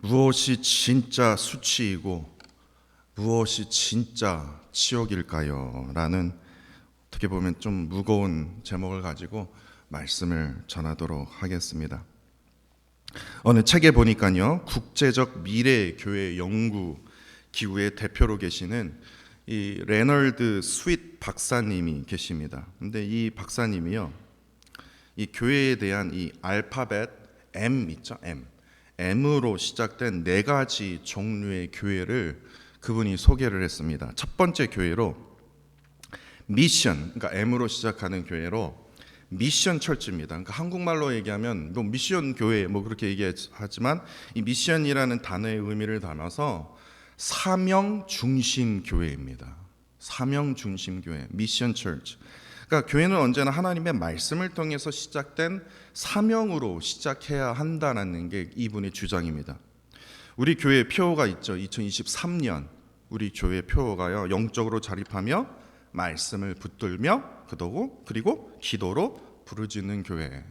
무엇이 진짜 수치이고 무엇이 진짜 치욕일까요? 라는 어떻게 보면 좀 무거운 제목을 가지고 말씀을 전하도록 하겠습니다. 어느 책에 보니까요, 국제적 미래 교회 연구 기구의 대표로 계시는 이 레널드 스윗 박사님이 계십니다. 근데 이 박사님이요, 이 교회에 대한 이 알파벳 M 있죠, M으로 시작된 네 가지 종류의 교회를 그분이 소개를 했습니다. 첫 번째 교회로 미션, 그러니까 M으로 시작하는 교회로 미션 철치입니다. 그러니까 한국말로 얘기하면 뭐 미션 교회 뭐 그렇게 얘기하지만 이 미션이라는 단어의 의미를 담아서 사명 중심 교회입니다. 사명 중심 교회, 미션 철치. 그러니까 교회는 언제나 하나님의 말씀을 통해서 시작된 사명으로 시작해야 한다는 게 이분의 주장입니다. 우리 교회 표어가 있죠. 2023년 우리 교회 표어가요, 영적으로 자립하며 말씀을 붙들며 그리고 기도로 부르짖는 교회.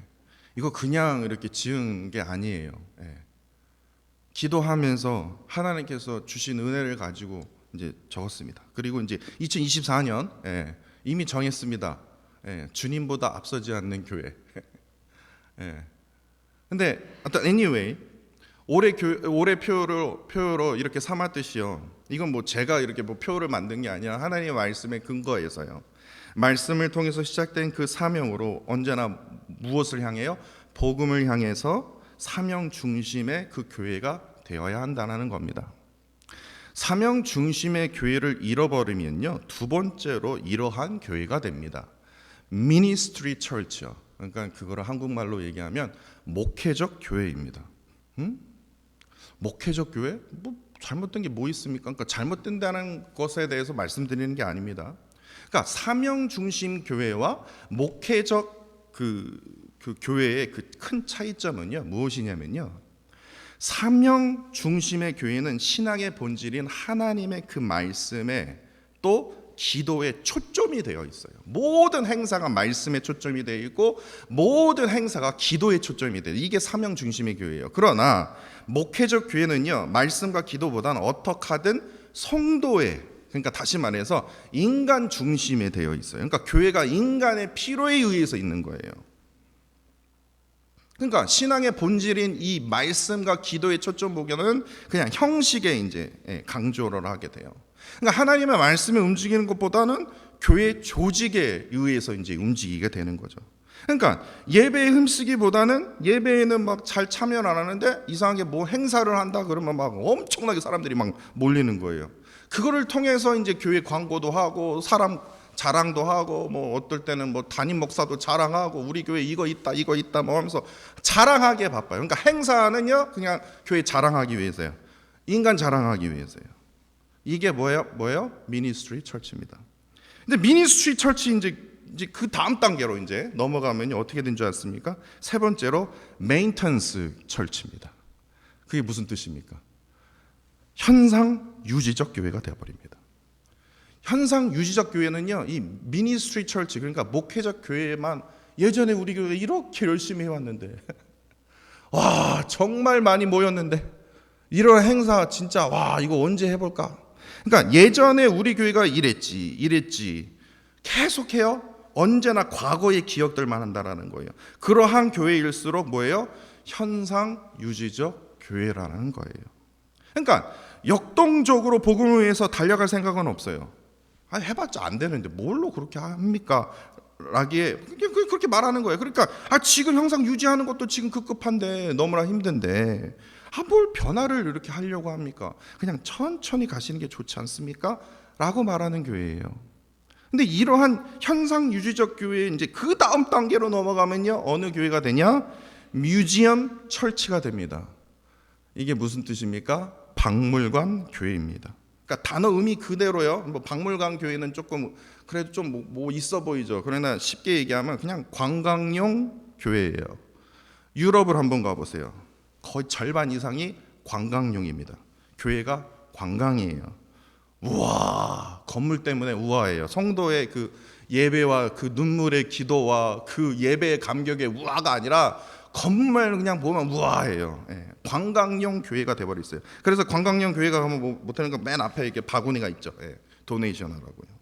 이거 그냥 이렇게 지은 게 아니에요. 기도하면서 하나님께서 주신 은혜를 가지고 이제 적었습니다. 그리고 이제 2024년 이미 정했습니다. 주님보다 앞서지 않는 교회. 근데 anyway, 올해 표어로 이렇게 삼았듯이요. 이건 뭐 제가 이렇게 뭐 표어를 만든 게 아니라 하나님의 말씀에 근거해서요. 말씀을 통해서 시작된 그 사명으로 언제나 무엇을 향해요? 복음을 향해서 사명 중심의 그 교회가 되어야 한다는 겁니다. 사명 중심의 교회를 잃어버리면요, 두 번째로 이러한 교회가 됩니다. 미니스트리 철치요. 그러니까 그거를 한국말로 얘기하면 목회적 교회입니다. 목회적 교회? 뭐 잘못된 게 뭐 있습니까? 그러니까 잘못된다는 것에 대해서 말씀드리는 게 아닙니다. 그러니까 사명 중심 교회와 목회적 그 교회의 그 큰 차이점은요, 무엇이냐면요, 사명 중심의 교회는 신앙의 본질인 하나님의 그 말씀에 또 기도에 초점이 되어 있어요. 모든 행사가 말씀에 초점이 되어 있고 모든 행사가 기도에 초점이 돼요. 이게 사명 중심의 교회예요. 그러나 목회적 교회는요, 말씀과 기도보다는 어떻게 하든 성도의, 그러니까 다시 말해서 인간 중심에 되어 있어요. 그러니까 교회가 인간의 필요에 의해서 있는 거예요. 그러니까 신앙의 본질인 이 말씀과 기도의 초점 보기에는 그냥 형식에 이제 강조를 하게 돼요. 그러니까 하나님의 말씀에 움직이는 것보다는 교회 조직에 의해서 이제 움직이게 되는 거죠. 그러니까 예배에 흠쓰기보다는 예배에는 막 잘 참여를 안 하는데 이상하게 뭐 행사를 한다 그러면 막 엄청나게 사람들이 막 몰리는 거예요. 그거를 통해서 이제 교회 광고도 하고 사람 자랑도 하고 뭐 어떨 때는 뭐 담임 목사도 자랑하고 우리 교회 이거 있다 뭐 하면서 자랑하기에 바빠요. 그러니까 행사는요, 그냥 교회 자랑하기 위해서요. 인간 자랑하기 위해서요. 이게 뭐예요? 미니스트리 철치입니다. 근데 미니스트리 철치 이제 그 다음 단계로 이제 넘어가면요, 어떻게 된 줄 아십니까? 세 번째로 메인턴스 철치입니다. 그게 무슨 뜻입니까? 현상 유지적 교회가 되어버립니다. 현상 유지적 교회는요, 이 미니스트리 철치, 그러니까 목회적 교회만 예전에 우리 교회 이렇게 열심히 해왔는데 와 정말 많이 모였는데 이런 행사 진짜 와 이거 언제 해볼까? 그러니까 예전에 우리 교회가 이랬지 계속해요. 언제나 과거의 기억들만 한다라는 거예요. 그러한 교회일수록 뭐예요? 현상 유지적 교회라는 거예요. 그러니까 역동적으로 복음을 위해서 달려갈 생각은 없어요. 해봤자 안 되는데 뭘로 그렇게 합니까? 라기에 그렇게 말하는 거예요. 그러니까 지금 형상 유지하는 것도 지금 급급한데 너무나 힘든데 뭘 변화를 이렇게 하려고 합니까? 그냥 천천히 가시는 게 좋지 않습니까? 라고 말하는 교회예요. 근데 이러한 현상 유지적 교회 이제 그 다음 단계로 넘어가면요, 어느 교회가 되냐? 뮤지엄 철치가 됩니다. 이게 무슨 뜻입니까? 박물관 교회입니다. 그러니까 단어 의미 그대로요. 뭐 박물관 교회는 조금 그래도 좀 뭐 있어 보이죠. 그러나 쉽게 얘기하면 그냥 관광용 교회예요. 유럽을 한번 가보세요. 거의 절반 이상이 관광용입니다. 교회가 관광이에요. 우와, 건물 때문에 우아해요. 성도의 그 예배와 그 눈물의 기도와 그 예배의 감격의 우아가 아니라 건물 그냥 보면 우아해요. 예, 관광용 교회가 돼버려 있어요. 그래서 관광용 교회가 가면 뭐 못하는 거 맨 앞에 이렇게 바구니가 있죠. 예, 도네이션 하라고요.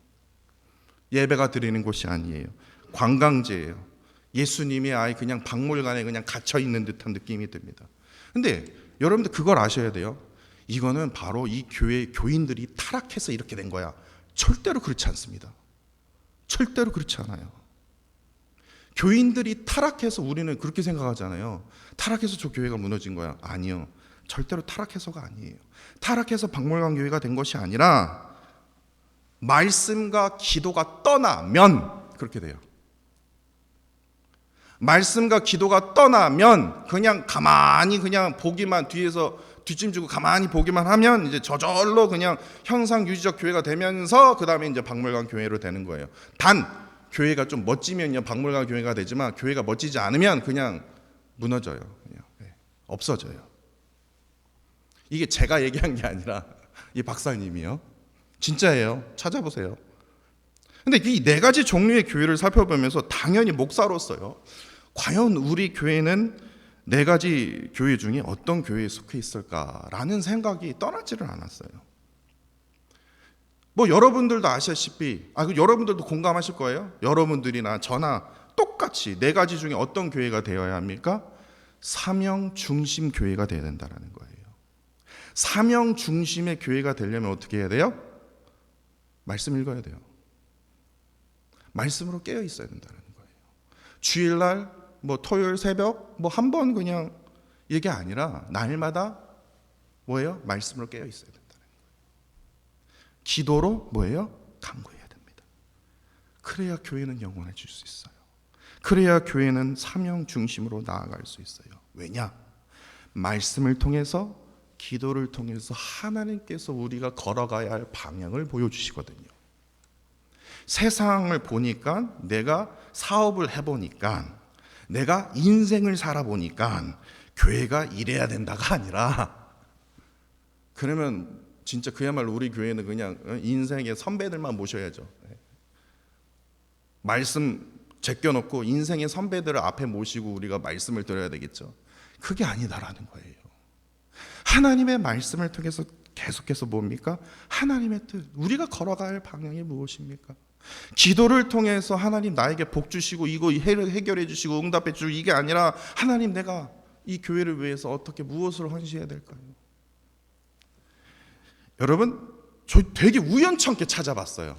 예배가 드리는 곳이 아니에요. 관광지예요. 예수님이 아예 그냥 박물관에 그냥 갇혀 있는 듯한 느낌이 듭니다. 근데 여러분들 그걸 아셔야 돼요. 이거는 바로 이 교회 교인들이 타락해서 이렇게 된 거야. 절대로 그렇지 않습니다. 절대로 그렇지 않아요. 교인들이 타락해서 우리는 그렇게 생각하잖아요. 타락해서 저 교회가 무너진 거야. 아니요. 절대로 타락해서가 아니에요. 타락해서 박물관 교회가 된 것이 아니라 말씀과 기도가 떠나면 그렇게 돼요. 말씀과 기도가 떠나면 그냥 가만히 그냥 보기만, 뒤에서 뒷짐지고 가만히 보기만 하면 이제 저절로 그냥 형상 유지적 교회가 되면서 그 다음에 이제 박물관 교회로 되는 거예요. 단 교회가 좀 멋지면요 박물관 교회가 되지만, 교회가 멋지지 않으면 그냥 무너져요. 그냥 없어져요. 이게 제가 얘기한 게 아니라 이 박사님이요. 진짜예요. 찾아보세요. 근데 이 네 가지 종류의 교회를 살펴보면서 당연히 목사로서요, 과연 우리 교회는 네 가지 교회 중에 어떤 교회에 속해 있을까라는 생각이 떠나지를 않았어요. 뭐 여러분들도 아시다시피, 여러분들도 공감하실 거예요. 여러분들이나 저나 똑같이 네 가지 중에 어떤 교회가 되어야 합니까? 사명 중심 교회가 되어야 된다는 거예요. 사명 중심의 교회가 되려면 어떻게 해야 돼요? 말씀 읽어야 돼요. 말씀으로 깨어 있어야 된다는 거예요. 주일날 뭐 토요일 새벽 뭐 한 번 그냥 이게 아니라 날마다 뭐예요? 말씀으로 깨어 있어야 된다는 거예요. 기도로 뭐예요? 간구해야 됩니다. 그래야 교회는 영원해질 수 있어요. 그래야 교회는 사명 중심으로 나아갈 수 있어요. 왜냐? 말씀을 통해서, 기도를 통해서 하나님께서 우리가 걸어가야 할 방향을 보여주시거든요. 세상을 보니까, 내가 사업을 해보니까, 내가 인생을 살아보니까 교회가 이래야 된다가 아니라, 그러면 진짜 그야말로 우리 교회는 그냥 인생의 선배들만 모셔야죠. 말씀 제껴놓고 인생의 선배들을 앞에 모시고 우리가 말씀을 드려야 되겠죠. 그게 아니다라는 거예요. 하나님의 말씀을 통해서 계속해서 뭡니까? 하나님의 뜻, 우리가 걸어갈 방향이 무엇입니까? 기도를 통해서 하나님 나에게 복 주시고 이거 해결해 주시고 응답해 주시고, 이게 아니라 하나님 내가 이 교회를 위해서 어떻게 무엇을 헌신해야 될까요? 여러분, 저 되게 우연찮게 찾아봤어요.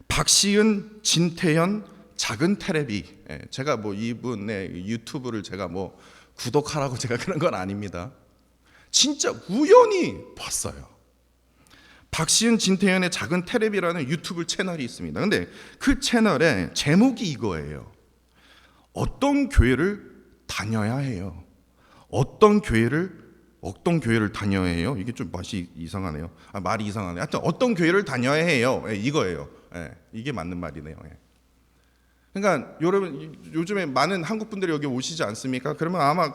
박시은, 진태현, 작은 테레비. 제가 뭐 이분의 유튜브를 제가 뭐 구독하라고 제가 그런 건 아닙니다. 진짜 우연히 봤어요. 박시은, 진태현의 작은 테레비라는 유튜브 채널이 있습니다. 근데 그 채널의 제목이 이거예요. 어떤 교회를 다녀야 해요. 어떤 교회를 다녀야 해요. 이게 좀 맛이 이상하네요. 말이 이상하네요. 하여튼 어떤 교회를 다녀야 해요. 이거예요. 이게 맞는 말이네요. 그러니까 여러분, 요즘에 많은 한국 분들이 여기 오시지 않습니까? 그러면 아마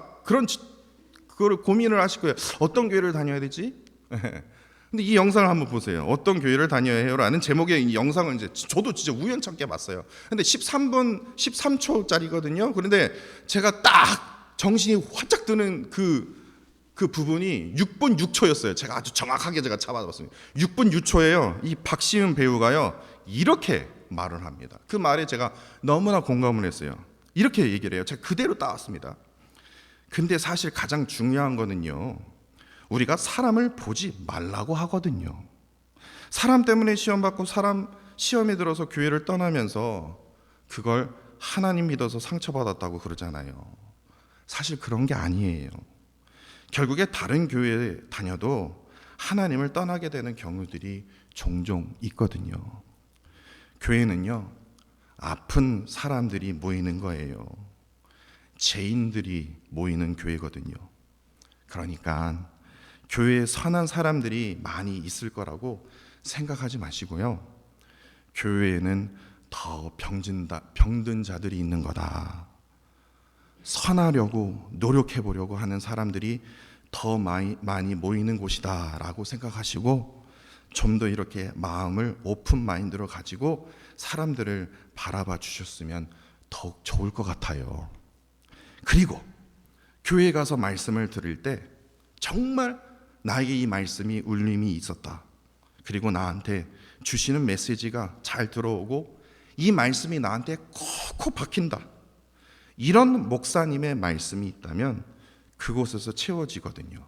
그거를 고민을 하실 거예요. 어떤 교회를 다녀야 되지? 근데 이 영상을 한번 보세요. 어떤 교회를 다녀야 해요라는 제목의 이 영상을 이제 저도 진짜 우연찮게 봤어요. 근데 13분 13초짜리거든요. 그런데 제가 딱 정신이 활짝 드는 그 부분이 6분 6초였어요. 제가 아주 정확하게 제가 잡아봤습니다. 6분 6초예요. 이 박시은 배우가요, 이렇게 말을 합니다. 그 말에 제가 너무나 공감을 했어요. 이렇게 얘기를 해요. 제가 그대로 따왔습니다. 근데 사실 가장 중요한 거는요, 우리가 사람을 보지 말라고 하거든요. 사람 때문에 시험받고 사람 시험에 들어서 교회를 떠나면서 그걸 하나님 믿어서 상처받았다고 그러잖아요. 사실 그런 게 아니에요. 결국에 다른 교회에 다녀도 하나님을 떠나게 되는 경우들이 종종 있거든요. 교회는요, 아픈 사람들이 모이는 거예요. 죄인들이 모이는 교회거든요. 그러니까 교회에 선한 사람들이 많이 있을 거라고 생각하지 마시고요. 교회에는 더 병든 자들이 있는 거다. 선하려고 노력해 보려고 하는 사람들이 더 많이 모이는 곳이다 라고 생각하시고, 좀 더 이렇게 마음을 오픈 마인드로 가지고 사람들을 바라봐 주셨으면 더욱 좋을 것 같아요. 그리고 교회 가서 말씀을 들을 때 정말 나에게 이 말씀이 울림이 있었다. 그리고 나한테 주시는 메시지가 잘 들어오고 이 말씀이 나한테 콕콕 박힌다. 이런 목사님의 말씀이 있다면 그곳에서 채워지거든요.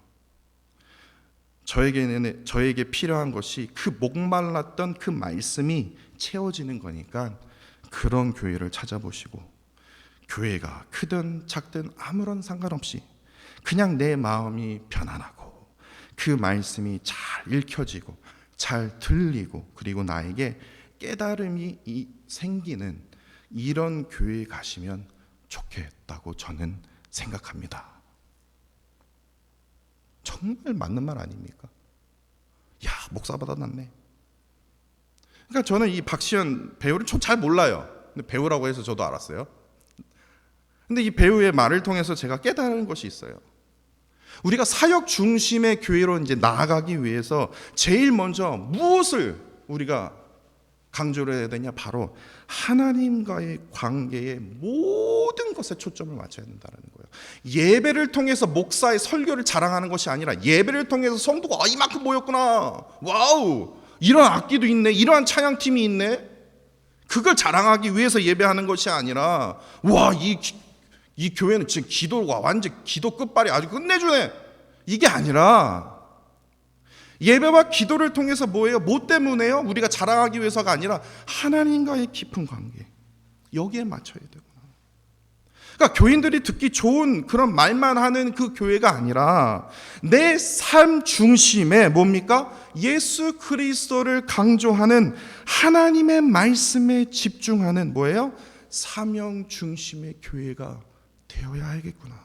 저에게 필요한 것이 그 목말랐던 그 말씀이 채워지는 거니까 그런 교회를 찾아보시고, 교회가 크든 작든 아무런 상관없이 그냥 내 마음이 편안하고 그 말씀이 잘 읽혀지고 잘 들리고 그리고 나에게 깨달음이 생기는 이런 교회에 가시면 좋겠다고 저는 생각합니다. 정말 맞는 말 아닙니까? 야, 목사보다 낫네. 그러니까 저는 이 박시현 배우를 잘 몰라요. 근데 배우라고 해서 저도 알았어요. 근데 이 배우의 말을 통해서 제가 깨달은 것이 있어요. 우리가 사역 중심의 교회로 이제 나아가기 위해서 제일 먼저 무엇을 우리가 강조를 해야 되냐? 바로 하나님과의 관계의 모든 것에 초점을 맞춰야 된다는 거예요. 예배를 통해서 목사의 설교를 자랑하는 것이 아니라 예배를 통해서 성도가 이만큼 모였구나, 와우, 이런 악기도 있네, 이러한 찬양팀이 있네, 그걸 자랑하기 위해서 예배하는 것이 아니라 와, 이 교회는 지금 기도가 완전 기도 끝발이 아주 끝내주네, 이게 아니라 예배와 기도를 통해서 뭐예요? 뭐 때문에요? 우리가 자랑하기 위해서가 아니라 하나님과의 깊은 관계, 여기에 맞춰야 되구나. 그러니까 교인들이 듣기 좋은 그런 말만 하는 그 교회가 아니라 내 삶 중심에 뭡니까? 예수 그리스도를 강조하는 하나님의 말씀에 집중하는 뭐예요? 사명 중심의 교회가 되어야 하겠구나.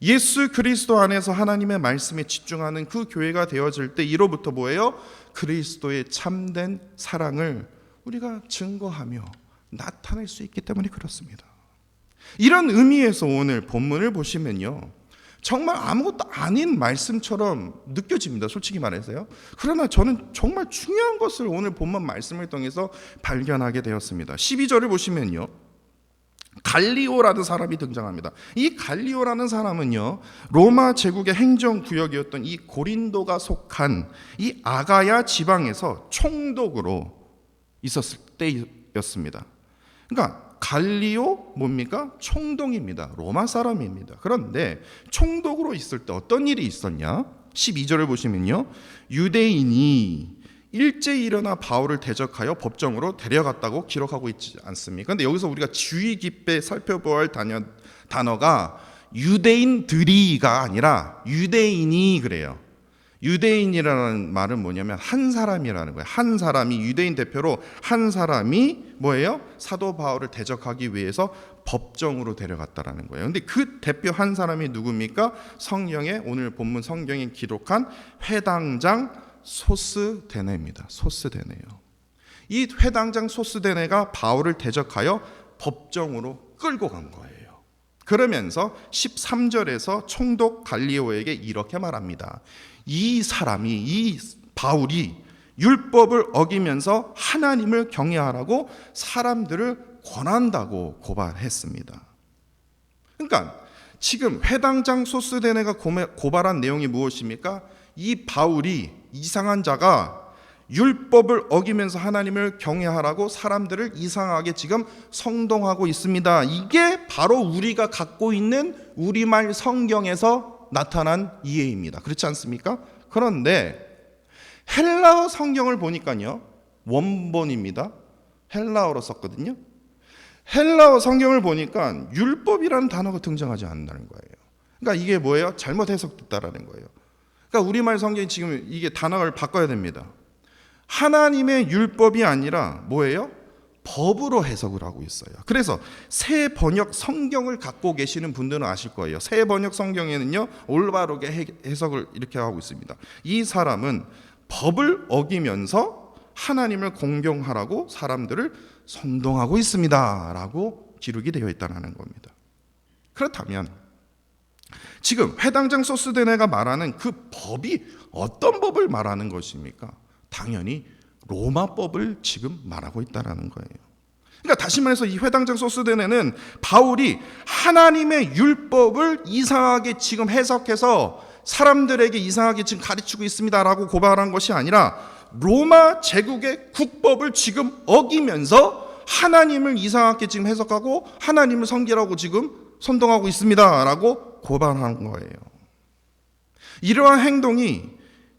예수 그리스도 안에서 하나님의 말씀에 집중하는 그 교회가 되어질 때 이로부터 뭐예요? 그리스도의 참된 사랑을 우리가 증거하며 나타낼 수 있기 때문에 그렇습니다. 이런 의미에서 오늘 본문을 보시면요, 정말 아무것도 아닌 말씀처럼 느껴집니다, 솔직히 말해서요. 그러나 저는 정말 중요한 것을 오늘 본문 말씀을 통해서 발견하게 되었습니다. 12절을 보시면요, 갈리오라는 사람이 등장합니다. 이 갈리오라는 사람은요, 로마 제국의 행정구역이었던 이 고린도가 속한 이 아가야 지방에서 총독으로 있었을 때였습니다. 그러니까 갈리오 뭡니까? 총독입니다. 로마 사람입니다. 그런데 총독으로 있을 때 어떤 일이 있었냐? 12절을 보시면요, 유대인이 일제히 일어나 바울을 대적하여 법정으로 데려갔다고 기록하고 있지 않습니까? 그런데 여기서 우리가 주의 깊게 살펴보아야 할 단어가 유대인들이가 아니라 유대인이 그래요. 유대인이라는 말은 뭐냐면 한 사람이라는 거예요. 한 사람이, 유대인 대표로 한 사람이 뭐예요? 사도 바울을 대적하기 위해서 법정으로 데려갔다라는 거예요. 근데 그 대표 한 사람이 누굽니까? 성경에, 오늘 본문 성경에 기록한 회당장 소스데네입니다. 소스데네요. 이 회당장 소스데네가 바울을 대적하여 법정으로 끌고 간 거예요. 그러면서 13절에서 총독 갈리오에게 이렇게 말합니다. 이 사람이, 이 바울이 율법을 어기면서 하나님을 경외하라고 사람들을 권한다고 고발했습니다. 그러니까 지금 회당장 소스데네가 고발한 내용이 무엇입니까? 이 바울이, 이상한 자가 율법을 어기면서 하나님을 경외하라고 사람들을 이상하게 지금 성동하고 있습니다. 이게 바로 우리가 갖고 있는 우리말 성경에서 나타난 이해입니다. 그렇지 않습니까? 그런데 헬라어 성경을 보니까요, 원본입니다. 헬라어로 썼거든요. 헬라어 성경을 보니까 율법이라는 단어가 등장하지 않는다는 거예요. 그러니까 이게 뭐예요? 잘못 해석됐다라는 거예요. 그러니까 우리말 성경이 지금 이게 단어를 바꿔야 됩니다. 하나님의 율법이 아니라 뭐예요? 법으로 해석을 하고 있어요. 그래서 새 번역 성경을 갖고 계시는 분들은 아실 거예요. 새 번역 성경에는요, 올바르게 해석을 이렇게 하고 있습니다. 이 사람은 법을 어기면서 하나님을 공경하라고 사람들을 선동하고 있습니다 라고 기록이 되어 있다는 겁니다. 그렇다면 지금 회당장 소스데네가 말하는 그 법이 어떤 법을 말하는 것입니까? 당연히 로마법을 지금 말하고 있다는 거예요. 그러니까 다시 말해서 이 회당장 소스데네는 바울이 하나님의 율법을 이상하게 지금 해석해서 사람들에게 이상하게 지금 가르치고 있습니다라고 고발한 것이 아니라 로마 제국의 국법을 지금 어기면서 하나님을 이상하게 지금 해석하고 하나님을 섬기라고 지금 선동하고 있습니다라고 고발한 거예요. 이러한 행동이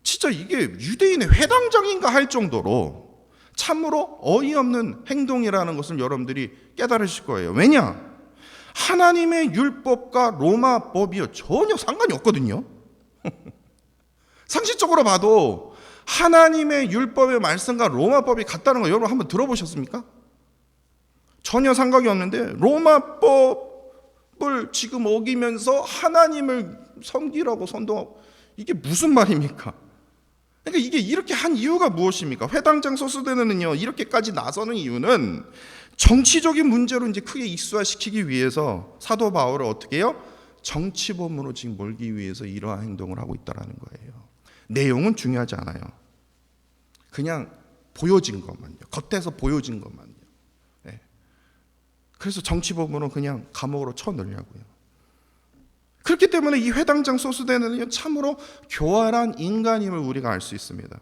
진짜 이게 유대인의 회당장인가 할 정도로 참으로 어이없는 행동이라는 것을 여러분들이 깨달으실 거예요. 왜냐? 하나님의 율법과 로마 법이요 전혀 상관이 없거든요. 상식적으로 봐도 하나님의 율법의 말씀과 로마 법이 같다는 거 여러분 한번 들어보셨습니까? 전혀 상관이 없는데 로마 법을 지금 어기면서 하나님을 섬기라고 선동하고, 이게 무슨 말입니까? 그러니까 이게 이렇게 한 이유가 무엇입니까? 회당장 소스데네는요 이렇게까지 나서는 이유는 정치적인 문제로 이제 크게 익수화시키기 위해서 사도 바울을 어떻게 해요? 정치범으로 지금 몰기 위해서 이러한 행동을 하고 있다는 거예요. 내용은 중요하지 않아요. 그냥 보여진 것만요. 겉에서 보여진 것만요. 네. 그래서 정치범으로 그냥 감옥으로 쳐넣으려고요. 그렇기 때문에 이 회당장 소스데네는 참으로 교활한 인간임을 우리가 알 수 있습니다.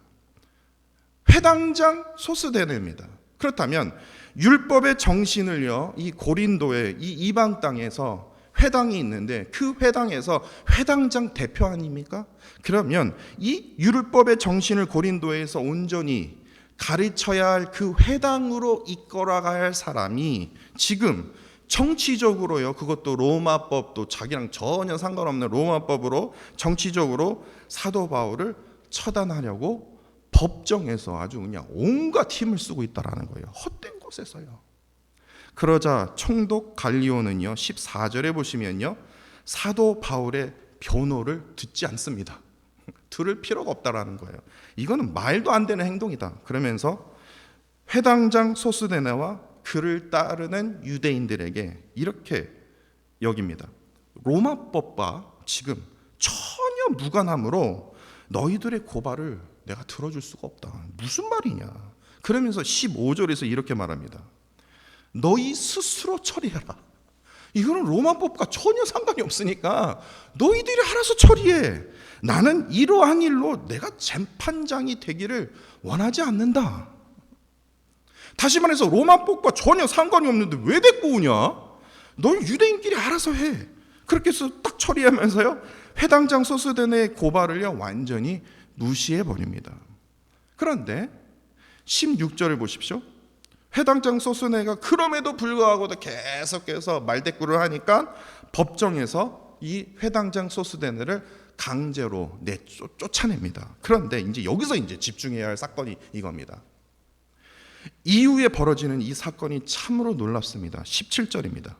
회당장 소스데네입니다. 그렇다면 율법의 정신을요 이 고린도의 이 이방 땅에서 회당이 있는데 그 회당에서 회당장 대표 아닙니까? 그러면 이 율법의 정신을 고린도에서 온전히 가르쳐야 할 그 회당으로 이끌어가야 할 사람이 지금 정치적으로요, 그것도 로마법도 자기랑 전혀 상관없는 로마법으로 정치적으로 사도 바울을 처단하려고 법정에서 아주 그냥 온갖 힘을 쓰고 있다는 거예요. 헛된 곳에서요. 그러자 총독 갈리오는요 14절에 보시면요 사도 바울의 변호를 듣지 않습니다. 들을 필요가 없다라는 거예요. 이거는 말도 안 되는 행동이다. 그러면서 회당장 소스데네와 그를 따르는 유대인들에게 이렇게 여깁니다. 로마법과 지금 전혀 무관함으로 너희들의 고발을 내가 들어줄 수가 없다. 무슨 말이냐? 그러면서 15절에서 이렇게 말합니다. 너희 스스로 처리해라. 이거는 로마법과 전혀 상관이 없으니까 너희들이 알아서 처리해. 나는 이러한 일로 내가 재판장이 되기를 원하지 않는다. 다시 말해서 로마법과 전혀 상관이 없는데 왜 데리고 오냐? 너희 유대인끼리 알아서 해. 그렇게 해서 딱 처리하면서요 회당장 소스데네의 고발을요 완전히 무시해버립니다. 그런데 16절을 보십시오. 회당장 소스데네가 그럼에도 불구하고도 계속해서 말대꾸를 하니까 법정에서 이 회당장 소스데네를 강제로 쫓아냅니다. 그런데 이제 여기서 이제 집중해야 할 사건이 이겁니다. 이후에 벌어지는 이 사건이 참으로 놀랍습니다. 17절입니다.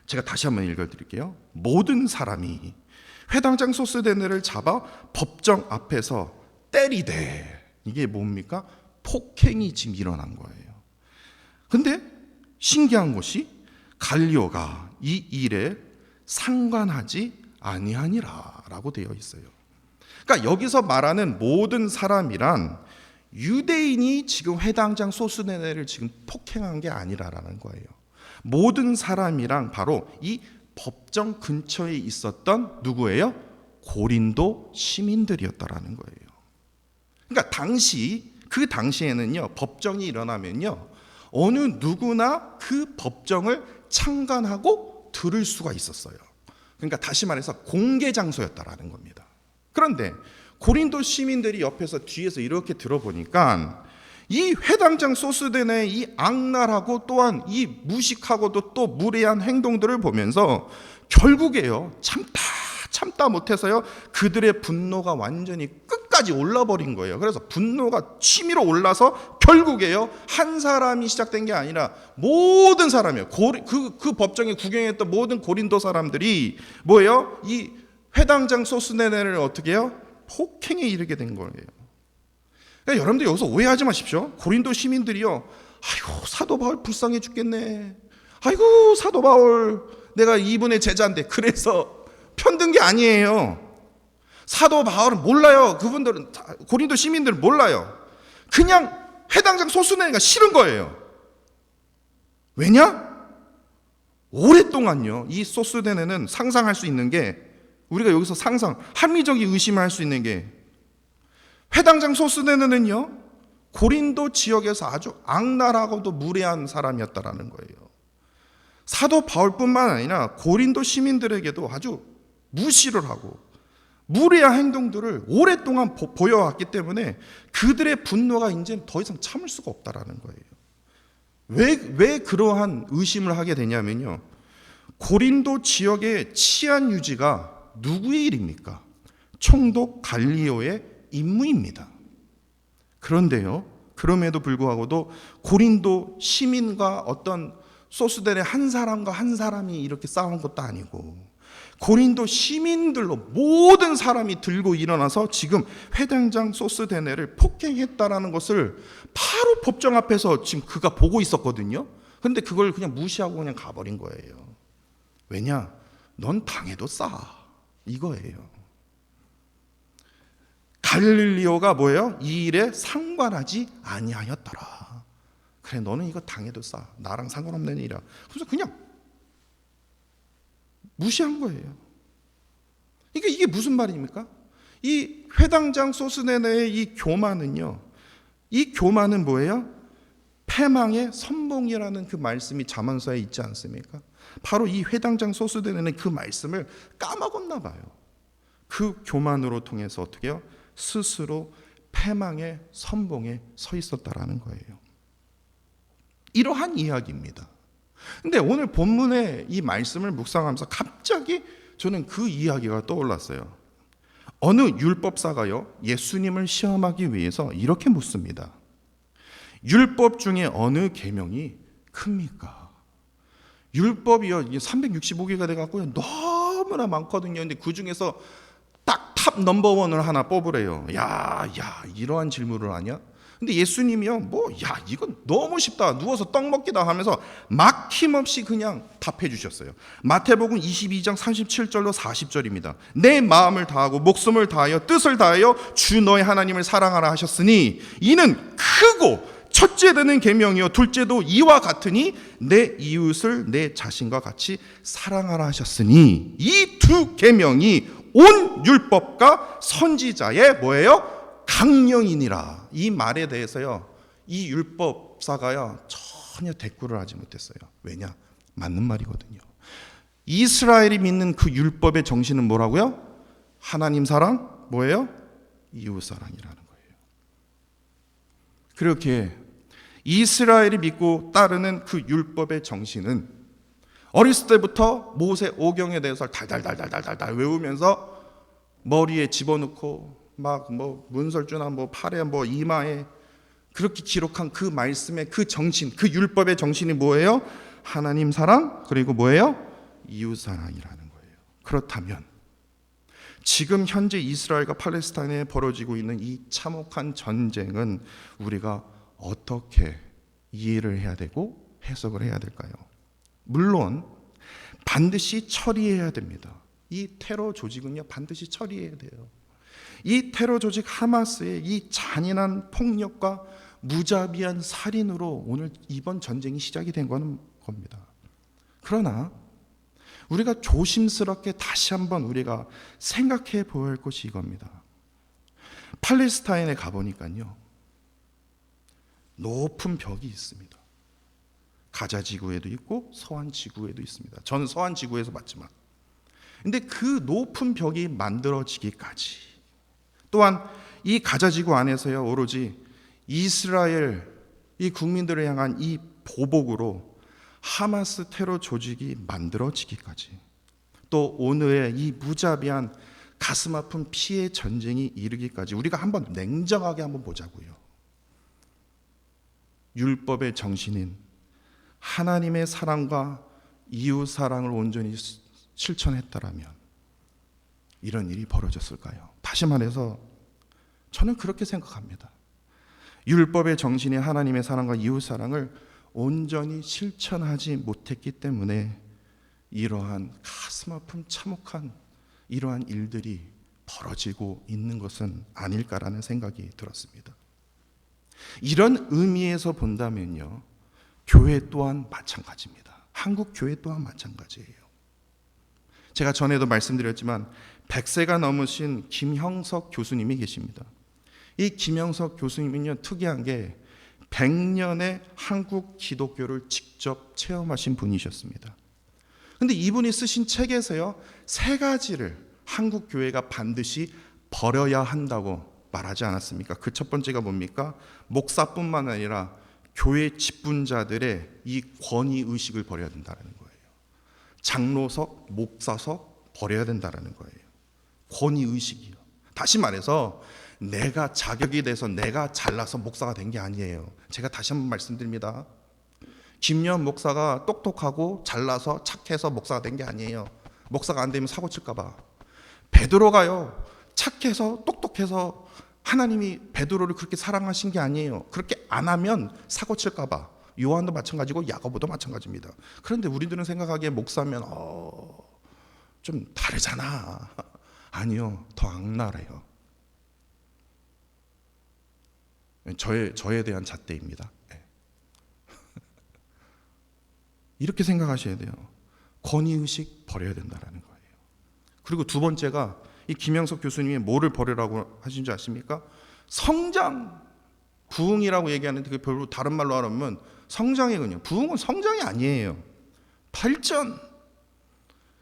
제가 다시 한번 읽어드릴게요. 모든 사람이 회당장 소스데네를 잡아 법정 앞에서 때리되, 이게 뭡니까? 폭행이 지금 일어난 거예요. 근데 신기한 것이 갈리오가 이 일에 상관하지 아니하니라 라고 되어 있어요. 그러니까 여기서 말하는 모든 사람이란 유대인이 지금 회당장 소스데네를 지금 폭행한 게 아니라라는 거예요. 모든 사람이랑 바로 이 법정 근처에 있었던 누구예요? 고린도 시민들이었다라는 거예요. 그러니까 그 당시에는요 법정이 일어나면요 어느 누구나 그 법정을 참관하고 들을 수가 있었어요. 그러니까 다시 말해서 공개 장소였다라는 겁니다. 그런데 고린도 시민들이 옆에서 뒤에서 이렇게 들어보니까 이 회당장 소스데네의 이 악랄하고 또한 이 무식하고도 또 무례한 행동들을 보면서 결국에요 참다 못해서요 그들의 분노가 완전히 끝까지 올라버린 거예요. 그래서 분노가 치밀어 올라서 결국에요 한 사람이 시작된 게 아니라 모든 사람이에요. 그 법정에 구경했던 모든 고린도 사람들이 뭐예요? 이 회당장 소스데네를 어떻게 해요? 폭행에 이르게 된 거예요. 그러니까 여러분들 여기서 오해하지 마십시오. 고린도 시민들이요, 아이고 사도 바울 불쌍해 죽겠네. 아이고 사도 바울 내가 이분의 제자인데 그래서 편든 게 아니에요. 사도 바울은 몰라요. 그분들은 고린도 시민들은 몰라요. 그냥 회당장 소스데네가 싫은 거예요. 왜냐? 오랫동안요, 이 소스데네는 상상할 수 있는 게, 우리가 여기서 합리적인 의심을 할 수 있는 게, 회당장 소스데네는요, 고린도 지역에서 아주 악랄하고도 무례한 사람이었다라는 거예요. 사도 바울뿐만 아니라 고린도 시민들에게도 아주 무시를 하고 무례한 행동들을 오랫동안 보여왔기 때문에 그들의 분노가 이제 더 이상 참을 수가 없다라는 거예요. 왜 그러한 의심을 하게 되냐면요, 고린도 지역의 치안 유지가 누구의 일입니까? 총독 갈리오의 임무입니다. 그런데요, 그럼에도 불구하고도 고린도 시민과 어떤 소스델의 한 사람과 한 사람이 이렇게 싸운 것도 아니고, 고린도 시민들로 모든 사람이 들고 일어나서 지금 회당장 소스데네를 폭행했다라는 것을 바로 법정 앞에서 지금 그가 보고 있었거든요. 그런데 그걸 그냥 무시하고 그냥 가버린 거예요. 왜냐? 넌 당해도 싸, 이거예요. 갈릴리오가 뭐예요? 이 일에 상관하지 아니하였더라. 그래, 너는 이거 당해도 싸, 나랑 상관없는 일이야. 그래서 그냥 무시한 거예요. 이게 무슨 말입니까? 이 회당장 소스데네의 이 교만은요, 이 교만은 뭐예요? 패망의 선봉이라는 그 말씀이 잠언서에 있지 않습니까? 바로 이 회당장 소스데네는 그 말씀을 까먹었나 봐요. 그 교만으로 통해서 어떻게 해요? 스스로 패망의 선봉에 서 있었다라는 거예요. 이러한 이야기입니다. 근데 오늘 본문의 이 말씀을 묵상하면서 갑자기 저는 그 이야기가 떠올랐어요. 어느 율법사가요, 예수님을 시험하기 위해서 이렇게 묻습니다. 율법 중에 어느 계명이 큽니까? 율법이요, 365개가 돼갖고요, 너무나 많거든요. 근데 그 중에서 딱 탑 넘버원을 하나 뽑으래요. 야, 이러한 질문을 하냐? 근데 예수님이요, 이건 너무 쉽다, 누워서 떡 먹기다 하면서 막힘없이 그냥 답해 주셨어요. 마태복음 22장 37절로 40절입니다. 내 마음을 다하고 목숨을 다하여 뜻을 다하여 주 너의 하나님을 사랑하라 하셨으니 이는 크고 첫째 되는 계명이요 둘째도 이와 같으니 내 이웃을 내 자신과 같이 사랑하라 하셨으니 이 두 계명이 온 율법과 선지자의 뭐예요? 강령이니라. 이 말에 대해서요, 이 율법사가요 전혀 대꾸를 하지 못했어요. 왜냐? 맞는 말이거든요. 이스라엘이 믿는 그 율법의 정신은 뭐라고요? 하나님 사랑, 뭐예요? 이웃 사랑이라는 거예요. 그렇게 이스라엘이 믿고 따르는 그 율법의 정신은 어렸을 때부터 모세 오경에 대해서 달달달달달달 외우면서 머리에 집어넣고 막 문설주나 팔에 이마에 그렇게 기록한 그 말씀의 그 정신, 그 율법의 정신이 뭐예요? 하나님 사랑, 그리고 뭐예요? 이웃 사랑이라는 거예요. 그렇다면 지금 현재 이스라엘과 팔레스타인에 벌어지고 있는 이 참혹한 전쟁은 우리가 어떻게 이해를 해야 되고 해석을 해야 될까요? 물론 반드시 처리해야 됩니다. 이 테러 조직은요, 반드시 처리해야 돼요. 이 테러 조직 하마스의 이 잔인한 폭력과 무자비한 살인으로 오늘 이번 전쟁이 시작이 된 겁니다. 그러나 우리가 조심스럽게 다시 한번 우리가 생각해 보아야 할 것이 이겁니다. 팔레스타인에 가보니까요, 높은 벽이 있습니다. 가자 지구에도 있고 서한 지구에도 있습니다. 저는 서한 지구에서 봤지만, 근데 그 높은 벽이 만들어지기까지, 또한 이 가자 지구 안에서요, 오로지 이스라엘 이 국민들을 향한 이 보복으로 하마스 테러 조직이 만들어지기까지, 또 오늘의 이 무자비한 가슴 아픈 피해 전쟁이 이르기까지 우리가 한번 냉정하게 한번 보자고요. 율법의 정신인 하나님의 사랑과 이웃 사랑을 온전히 실천했다라면 이런 일이 벌어졌을까요? 다시 말해서 저는 그렇게 생각합니다. 율법의 정신인 하나님의 사랑과 이웃 사랑을 온전히 실천하지 못했기 때문에 이러한 가슴 아픈 참혹한 이러한 일들이 벌어지고 있는 것은 아닐까라는 생각이 들었습니다. 이런 의미에서 본다면요, 교회 또한 마찬가지입니다. 한국 교회 또한 마찬가지예요. 제가 전에도 말씀드렸지만 100세가 넘으신 김형석 교수님이 계십니다. 이 김형석 교수님은요, 특이한 게 100년의 한국 기독교를 직접 체험하신 분이셨습니다. 근데 이분이 쓰신 책에서요, 3가지를 한국 교회가 반드시 버려야 한다고 말하지 않았습니까? 그 첫 번째가 뭡니까? 목사뿐만 아니라 교회 직분자들의 이 권위의식을 버려야 된다는 거예요. 장로석, 목사석 버려야 된다는 거예요. 권위의식이요. 다시 말해서 내가 자격이 돼서 내가 잘나서 목사가 된 게 아니에요. 제가 다시 한번 말씀드립니다. 김여한 목사가 똑똑하고 잘나서 착해서 목사가 된 게 아니에요. 목사가 안 되면 사고 칠까 봐. 베드로가요, 착해서 똑똑해서 하나님이 베드로를 그렇게 사랑하신 게 아니에요. 그렇게 안 하면 사고 칠까 봐. 요한도 마찬가지고 야고보도 마찬가지입니다. 그런데 우리들은 생각하기에 목사면 좀 다르잖아. 아니요, 더 악랄해요. 저에 대한 잣대입니다. 이렇게 생각하셔야 돼요. 권위의식 버려야 된다는 거예요. 그리고 두 번째가 이 김영석 교수님이 뭐를 버리라고 하신 줄 아십니까? 성장, 부흥이라고 얘기하는데 그게 별로 다른 말로 하면 성장이군요. 부흥은 성장이 아니에요. 발전.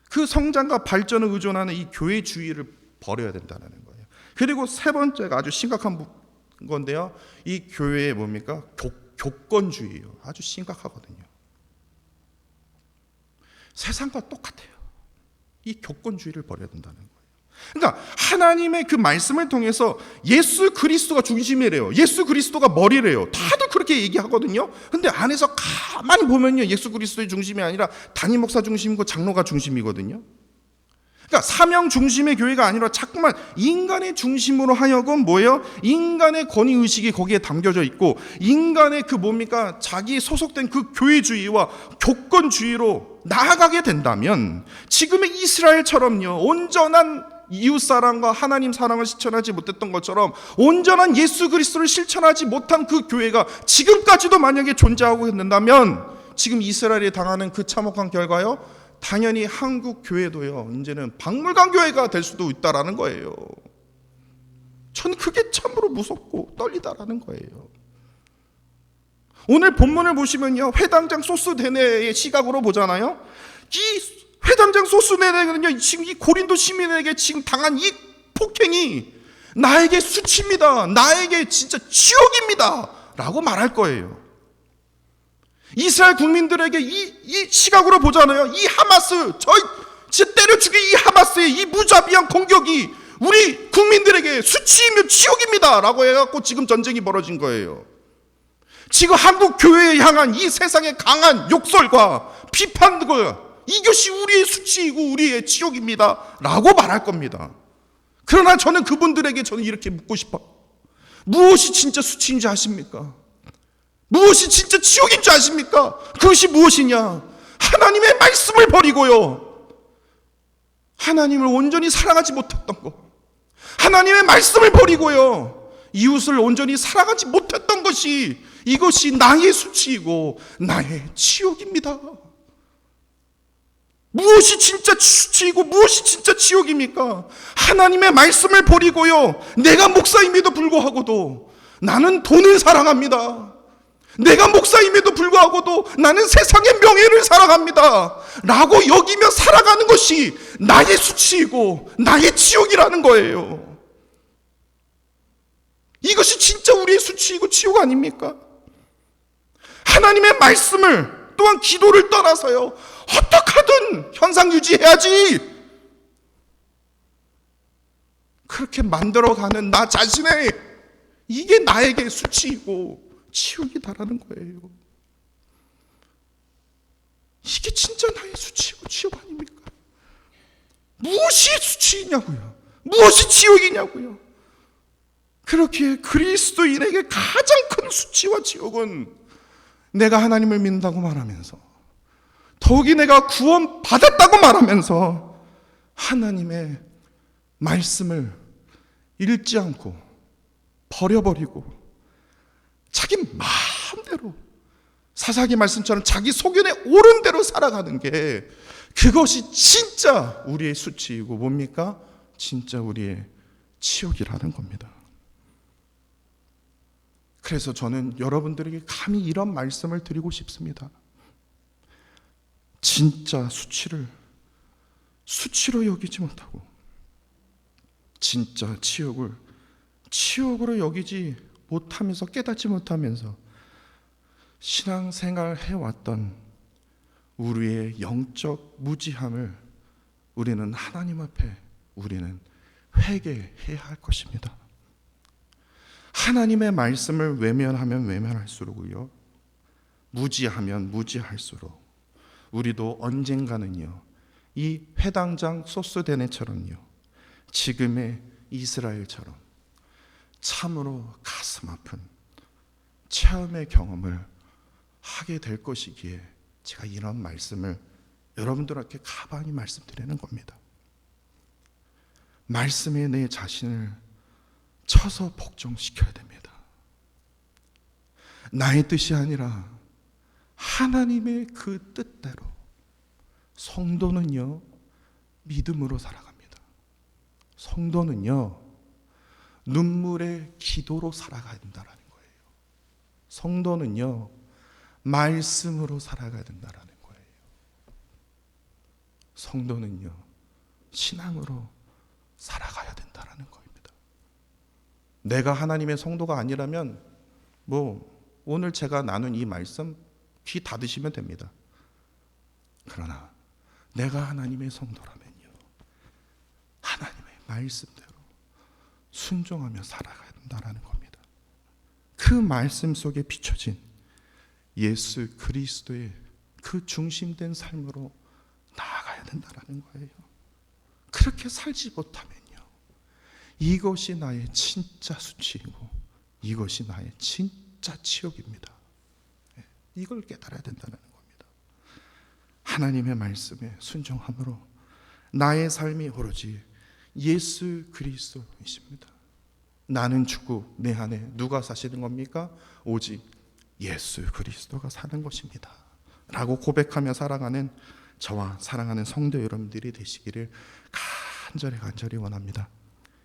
그 성장과 발전을 의존하는 이 교회주의를 버려야 된다는 거예요. 그리고 세 번째가 아주 심각한 건데요. 이 교회의 뭡니까? 교권주의예요. 아주 심각하거든요. 세상과 똑같아요. 이 교권주의를 버려야 된다는 거예요. 그러니까 하나님의 그 말씀을 통해서 예수 그리스도가 중심이래요. 예수 그리스도가 머리래요. 다들 그렇게 얘기하거든요. 근데 안에서 가만히 보면요, 예수 그리스도의 중심이 아니라 담임 목사 중심이고 장로가 중심이거든요. 그러니까 사명 중심의 교회가 아니라 자꾸만 인간의 중심으로 하여금 뭐예요? 인간의 권위의식이 거기에 담겨져 있고 인간의 그 뭡니까? 자기 소속된 그 교회주의와 교권주의로 나아가게 된다면 지금의 이스라엘처럼요, 온전한 이웃사랑과 하나님 사랑을 실천하지 못했던 것처럼 온전한 예수 그리스도를 실천하지 못한 그 교회가 지금까지도 만약에 존재하고 있는다면 지금 이스라엘이 당하는 그 참혹한 결과요, 당연히 한국 교회도요, 이제는 박물관 교회가 될 수도 있다라는 거예요. 저는 그게 참으로 무섭고 떨리다라는 거예요. 오늘 본문을 보시면요, 회당장 소스데네의 시각으로 보잖아요. 이 회당장 소스데네는요, 지금 이 고린도 시민에게 지금 당한 이 폭행이 나에게 수치입니다. 나에게 진짜 지옥입니다. 라고 말할 거예요. 이스라엘 국민들에게 이 시각으로 보잖아요. 이 하마스, 진짜 때려 죽인 이 하마스의 이 무자비한 공격이 우리 국민들에게 수치이며 지옥입니다. 라고 해갖고 지금 전쟁이 벌어진 거예요. 지금 한국 교회에 향한 이 세상의 강한 욕설과 비판과 이것이 우리의 수치이고 우리의 지옥입니다. 라고 말할 겁니다. 그러나 저는 그분들에게 저는 이렇게 묻고 싶어요. 무엇이 진짜 수치인지 아십니까? 무엇이 진짜 지옥인 줄 아십니까? 그것이 무엇이냐? 하나님의 말씀을 버리고요, 하나님을 온전히 사랑하지 못했던 것, 하나님의 말씀을 버리고요, 이웃을 온전히 사랑하지 못했던 것이, 이것이 나의 수치이고 나의 지옥입니다. 무엇이 진짜 수치이고 무엇이 진짜 지옥입니까? 하나님의 말씀을 버리고요, 내가 목사임에도 불구하고도 나는 돈을 사랑합니다. 내가 목사임에도 불구하고도 나는 세상의 명예를 사랑합니다. 라고 여기며 살아가는 것이 나의 수치이고 나의 지옥이라는 거예요. 이것이 진짜 우리의 수치이고 지옥 아닙니까? 하나님의 말씀을 또한 기도를 떠나서요, 어떻게 하든 현상 유지해야지, 그렇게 만들어가는 나 자신의, 이게 나에게 수치이고 지옥이다라는 거예요. 이게 진짜 나의 수치이고 지옥 아닙니까? 무엇이 수치이냐고요? 무엇이 지옥이냐고요? 그렇게 그리스도인에게 가장 큰 수치와 지옥은 내가 하나님을 믿는다고 말하면서, 더욱이 내가 구원받았다고 말하면서 하나님의 말씀을 읽지 않고 버려버리고 자기 마음대로 사사기 말씀처럼 자기 소견에 옳은 대로 살아가는 게 그것이 진짜 우리의 수치이고 뭡니까? 진짜 우리의 치욕이라는 겁니다. 그래서 저는 여러분들에게 감히 이런 말씀을 드리고 싶습니다. 진짜 수치로 여기지 못하고 진짜 치욕을 치욕으로 여기지 못하면서 깨닫지 못하면서 신앙생활 해왔던 우리의 영적 무지함을 우리는 하나님 앞에 우리는 회개해야 할 것입니다. 하나님의 말씀을 외면하면 외면할수록요, 무지하면 무지할수록 우리도 언젠가는요, 이 회당장 소스데네처럼요, 지금의 이스라엘처럼 참으로 가슴 아픈 체험의 경험을 하게 될 것이기에 제가 이런 말씀을 여러분들에게 가만히 말씀드리는 겁니다. 말씀에 내 자신을 쳐서 복종시켜야 됩니다. 나의 뜻이 아니라 하나님의 그 뜻대로 성도는요, 믿음으로 살아갑니다. 성도는요, 눈물의 기도로 살아가야 된다는 거예요. 성도는요, 말씀으로 살아가야 된다는 거예요. 성도는요, 신앙으로 살아가야 된다는 겁니다. 내가 하나님의 성도가 아니라면 오늘 제가 나눈 이 말씀 귀 닫으시면 됩니다. 그러나 내가 하나님의 성도라면요, 하나님의 말씀대로 순종하며 살아가야 된다는 겁니다. 그 말씀 속에 비춰진 예수 그리스도의 그 중심된 삶으로 나아가야 된다는 거예요. 그렇게 살지 못하면요, 이것이 나의 진짜 수치이고 이것이 나의 진짜 치욕입니다. 이걸 깨달아야 된다는 겁니다. 하나님의 말씀에 순종함으로 나의 삶이 오로지 예수 그리스도이십니다. 나는 죽고 내 안에 누가 사시는 겁니까? 오직 예수 그리스도가 사는 것입니다 라고 고백하며 살아가는 저와 사랑하는 성도 여러분들이 되시기를 간절히 원합니다.